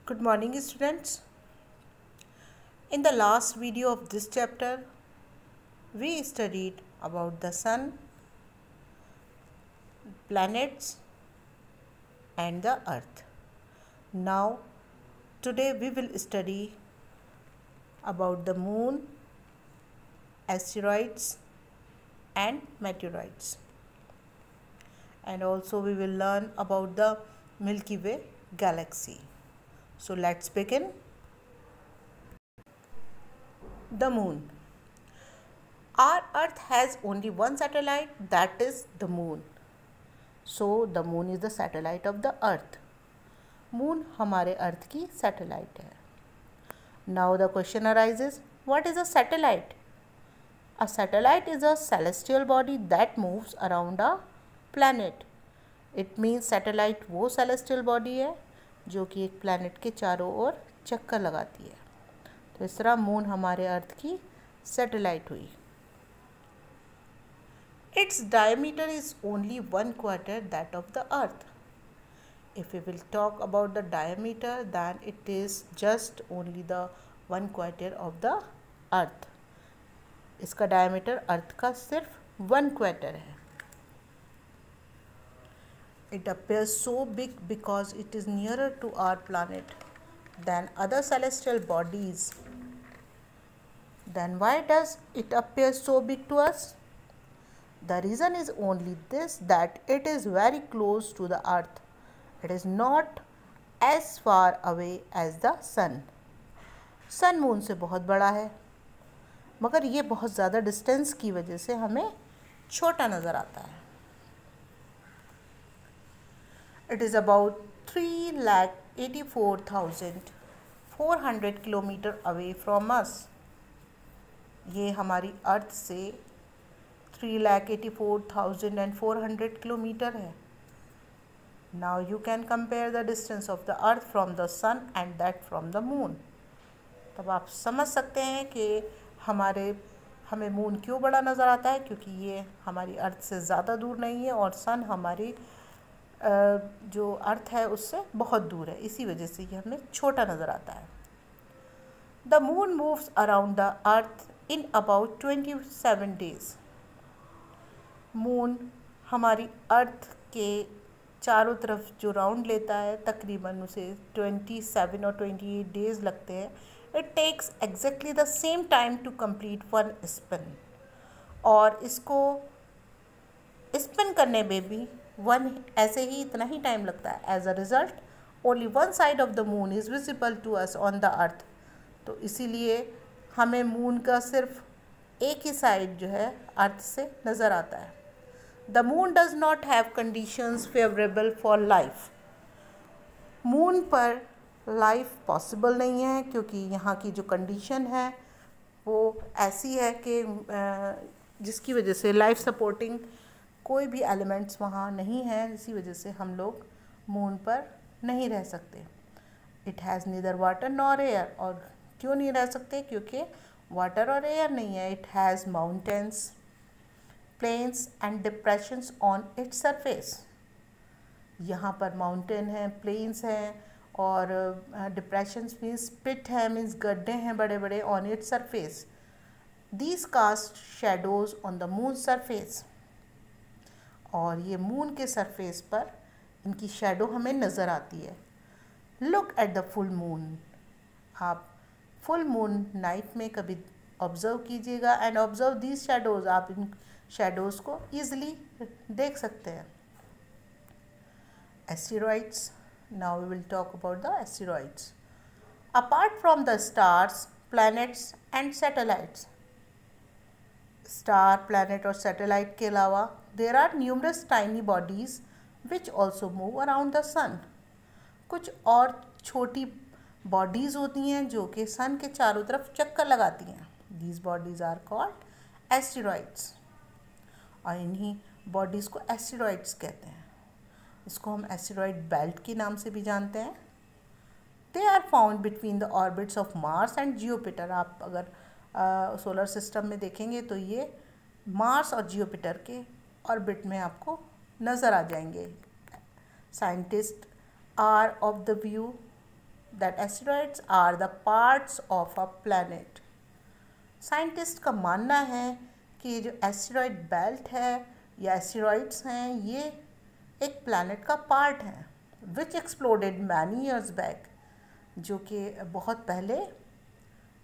Good morning, students. In the last video of this chapter, we studied about the sun, planets, and the earth. Now, today we will study about the moon, asteroids, and meteorites. And also we will learn about the Milky Way galaxy. So let's begin. The moon. Our earth has only one satellite, that is the moon. So the moon is the satellite of the earth. Moon हमारे अर्थ की satellite है. Now the question arises, what is a satellite? A satellite is a celestial body that moves around a planet. It means satellite वो celestial body है जो कि एक planet के चारों ओर चक्कर लगाती है. तो इस तरह मून हमारे अर्थ की सैटेलाइट हुई. Its diameter is only 1/4 that of the earth. If we will talk about the diameter, then it is just only the 1/4 of the earth. इसका diameter अर्थ का सिर्फ 1/4 है. It appears so big because it is nearer to our planet than other celestial bodies. Then why does it appear so big to us? The reason is only this, that it is very close to the earth. It is not as far away as the sun. Sun moon से बहुत बड़ा है, मगर ये बहुत ज़्यादा distance की वजह से हमें छोटा नज़र आता है. It is about 3,84,400 kilometre away from us. ये हमारी अर्थ से 3,84,400 किलोमीटर है. Now you can compare the distance of the earth from the sun and that from the moon. तब आप समझ सकते हैं कि हमें मून क्यों बड़ा नज़र आता है, क्योंकि ये हमारी अर्थ से ज़्यादा दूर नहीं है और सन हमारी जो अर्थ है उससे बहुत दूर है. इसी वजह से ये हमें छोटा नज़र आता है. The moon moves around the earth in about 27 days. Moon हमारी अर्थ के चारों तरफ जो राउंड लेता है तकरीबन उसे 27 और 28 डेज़ लगते हैं. It takes exactly the same time to complete one spin. और इसको स्पिन करने में भी ऐसे ही इतना ही टाइम लगता है. As a result only one side of the moon is visible to us on the earth. तो इसीलिए हमें मून का सिर्फ एक ही साइड जो है अर्थ से नज़र आता है. The moon does not have conditions favourable for life. Moon पर लाइफ पॉसिबल नहीं है क्योंकि यहाँ की जो कंडीशन है वो ऐसी है कि जिसकी वजह से लाइफ सपोर्टिंग कोई भी एलिमेंट्स वहाँ नहीं है. इसी वजह से हम लोग मून पर नहीं रह सकते. It has neither water nor air. और क्यों नहीं रह सकते? क्योंकि वाटर और एयर नहीं है. It has mountains, plains and depressions on its surface. यहाँ पर माउंटेन हैं, प्लेन्स हैं और डिप्रेशंस मीन्स पिट है, मीन्स गड्ढे हैं बड़े बड़े on its surface. These cast shadows on the moon surface. और ये मून के सरफेस पर इनकी शेडो हमें नज़र आती है. Look at the full moon. आप फुल मून नाइट में कभी ऑब्ज़र्व कीजिएगा एंड ऑब्ज़र्व दीज शेडोज़. आप इन शेडोज़ को ईज़िली देख सकते हैं. Asteroids. Now we will talk about the asteroids. Apart from the stars, planets and satellites. Star, planet और सैटेलाइट के अलावा there are numerous tiny bodies which also move around the sun. कुछ और छोटी बॉडीज़ होती हैं जो कि सन के चारों तरफ चक्कर लगाती हैं. These bodies are called asteroids. और इन्हीं बॉडीज़ को एस्टेरॉइड्स कहते हैं. इसको हम एस्टेरॉइड बेल्ट के नाम से भी जानते हैं. They are found between the orbits of Mars and Jupiter. आप अगर सोलर सिस्टम में देखेंगे तो ये मार्स और जियोपिटर के ऑर्बिट में आपको नज़र आ जाएंगे. Scientist are of the view that asteroids are the parts of a planet. Scientist का मानना है कि ये जो एस्टेरॉयड बेल्ट है या एस्टेरॉइड्स हैं ये एक प्लैनेट का पार्ट है विच एक्सप्लोडेड मैनी ईयर्स बैक, जो कि बहुत पहले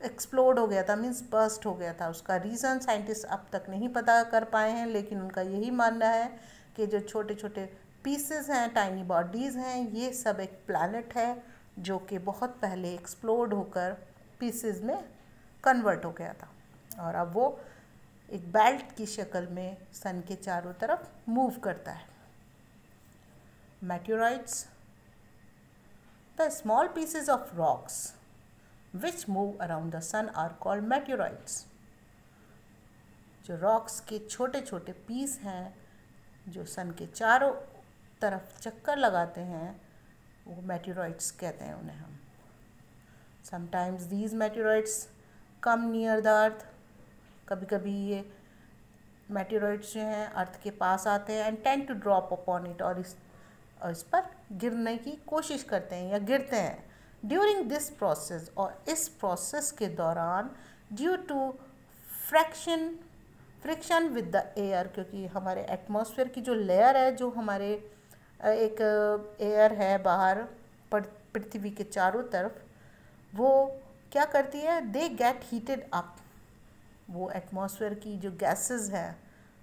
एक्सप्लोड हो गया था, मीन्स बर्स्ट हो गया था। उसका रीज़न साइंटिस्ट अब तक नहीं पता कर पाए हैं, लेकिन उनका यही मानना है कि जो छोटे छोटे पीसेस हैं, टाइनी बॉडीज़ हैं, ये सब एक प्लैनेट है जो कि बहुत पहले एक्सप्लोड होकर पीसेस में कन्वर्ट हो गया था और अब वो एक बेल्ट की शक्ल में सन के चारों तरफ मूव करता है। Meteorites, the small pieces of rocks which move around the sun are called meteorites. जो रॉक्स के छोटे छोटे पीस हैं जो सन के चारों तरफ चक्कर लगाते हैं वो मेटेओराइट्स कहते हैं उन्हें हम। Sometimes these meteorites come near the earth, कभी कभी ये मेटेओराइट्स जो हैं अर्थ के पास आते हैं and tend to drop upon it, और इस पर गिरने की कोशिश करते हैं या गिरते हैं। ड्यूरिंग दिस प्रोसेस, और इस प्रोसेस के दौरान due to friction with the air, क्योंकि हमारे एटमॉस्फेयर की जो लेयर है, जो हमारे एक एयर है बाहर पृथ्वी के चारों तरफ, वो क्या करती है, दे गेट हीटेड अप। वो एटमॉस्फेयर की जो गैसेस हैं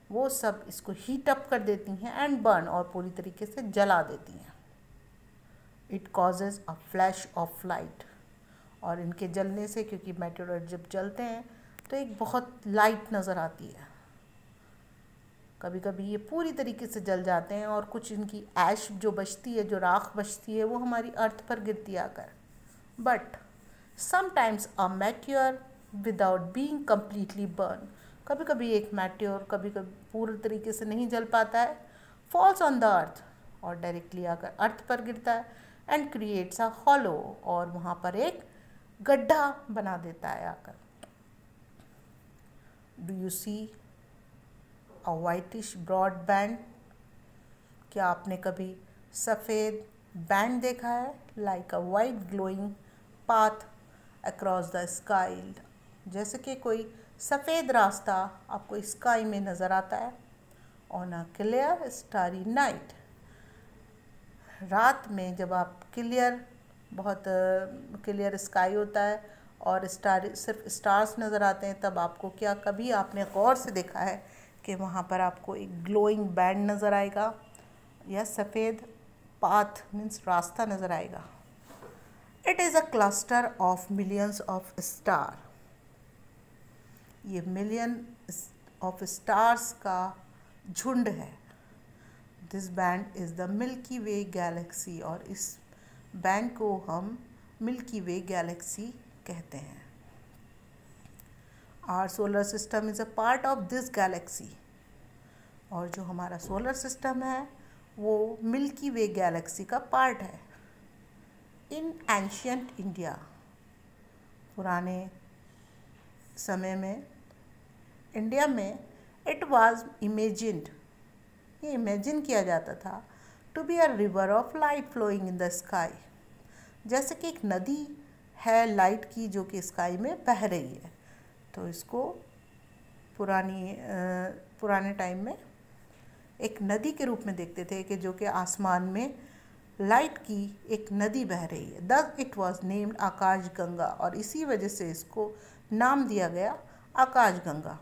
वो सब इसको हीट अप कर देती हैं एंड बर्न, और पूरी तरीके से जला देती हैं। It causes a flash of light, और इनके जलने से, क्योंकि मेटेओराइट जब जलते हैं तो एक बहुत लाइट नज़र आती है। कभी कभी ये पूरी तरीके से जल जाते हैं और कुछ इनकी ऐश जो बचती है, जो राख बचती है, वो हमारी अर्थ पर गिरती आकर। But sometimes a Meteor without being completely burn, कभी कभी एक मेटेओर कभी कभी पूरी तरीके से नहीं जल पाता है, फॉल्स ऑन द अर्थ, और डायरेक्टली आकर अर्थ पर गिरता है एंड क्रिएट्स अ हॉलो, और वहाँ पर एक गड्ढा बना देता है आकर। Do you see a whitish broad band? क्या आपने कभी सफ़ेद बैंड देखा है? Like a white glowing path across the sky, जैसे कि कोई सफ़ेद रास्ता आपको स्काई में नज़र आता है। On a clear starry night, रात में जब आप बहुत क्लियर स्काई होता है और सिर्फ स्टार्स नज़र आते हैं, तब आपको क्या कभी आपने गौर से देखा है कि वहाँ पर आपको एक ग्लोइंग बैंड नज़र आएगा या सफ़ेद पाथ मीन्स रास्ता नज़र आएगा? It is a cluster of millions of star, ये मिलियन ऑफ स्टार्स का झुंड है। This band is the milky way Galaxy, और इस बैंड को हम मिल्की वे गैलेक्सी कहते हैं। Our solar system is a part of this galaxy, और जो हमारा सोलर सिस्टम है वो मिल्की वे गैलेक्सी का पार्ट है। इन एंशियंट इंडिया, पुराने समय में इंडिया में, इट वाज इमेजिन्ड, ये इमेजिन किया जाता था, to be a river of light flowing in the sky, जैसे कि एक नदी है लाइट की जो कि स्काई में बह रही है। तो इसको पुराने टाइम में एक नदी के रूप में देखते थे कि जो कि आसमान में लाइट की एक नदी बह रही है। Thus it was named Akash Ganga, और इसी वजह से इसको नाम दिया गया Akash Ganga.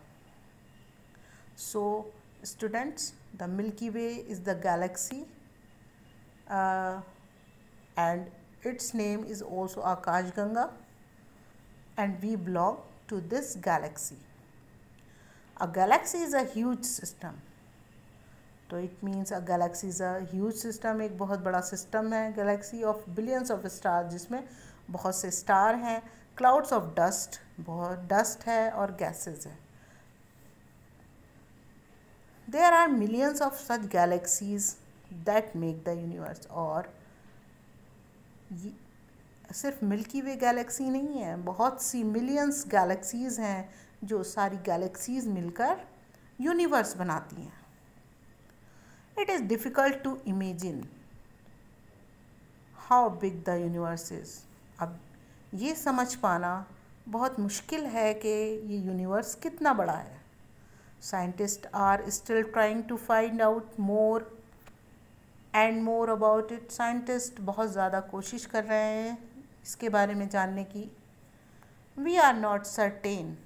So students, the Milky Way is the galaxy and its name is also Akash Ganga, and we belong to this galaxy. A galaxy is a huge system, तो it means a galaxy is a huge system, एक बहुत बड़ा system है galaxy of billions of stars, जिसमें बहुत से star हैं, clouds of dust, बहुत डस्ट है और gases है। There are millions of such galaxies that make the universe, और सिर्फ मिल्की वे गैलेक्सी नहीं है, बहुत सी मिलियंस गैलेक्सीज़ हैं जो सारी गैलेक्सीज़ मिलकर यूनिवर्स बनाती हैं। It is difficult to imagine how big the universe is, अब ये समझ पाना बहुत मुश्किल है कि ये यूनिवर्स कितना बड़ा है। Scientist are still trying to find out more and more about it. Scientist बहुत ज़्यादा कोशिश कर रहे हैं इसके बारे में जानने की। वी आर नॉट सर्टेन,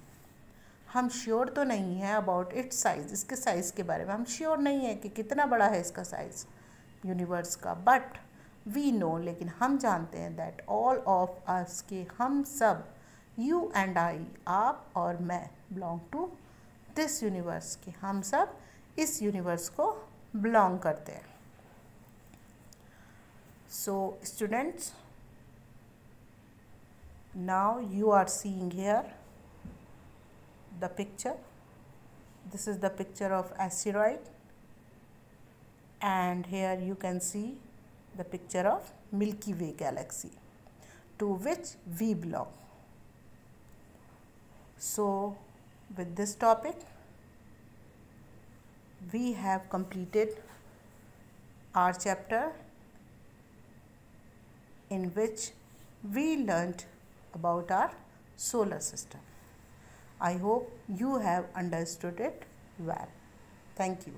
हम श्योर तो नहीं है अबाउट इट्स साइज़, इसके साइज़ के बारे में हम श्योर नहीं है कि कितना बड़ा है इसका साइज़ यूनिवर्स का। बट वी नो, लेकिन हम जानते हैं दैट ऑल ऑफ अस, के हम सब, यू एंड आई, आप और मैं, बिलोंग टू दिस यूनिवर्स, के हम सब इस यूनिवर्स को बिलोंग करते हैं। So students, now you are seeing here the picture. This is the picture of asteroid, and here you can see the picture of Milky Way galaxy, to which we belong. So with this topic we have completed our chapter in which we learnt about our solar system. I hope you have understood it well. Thank you.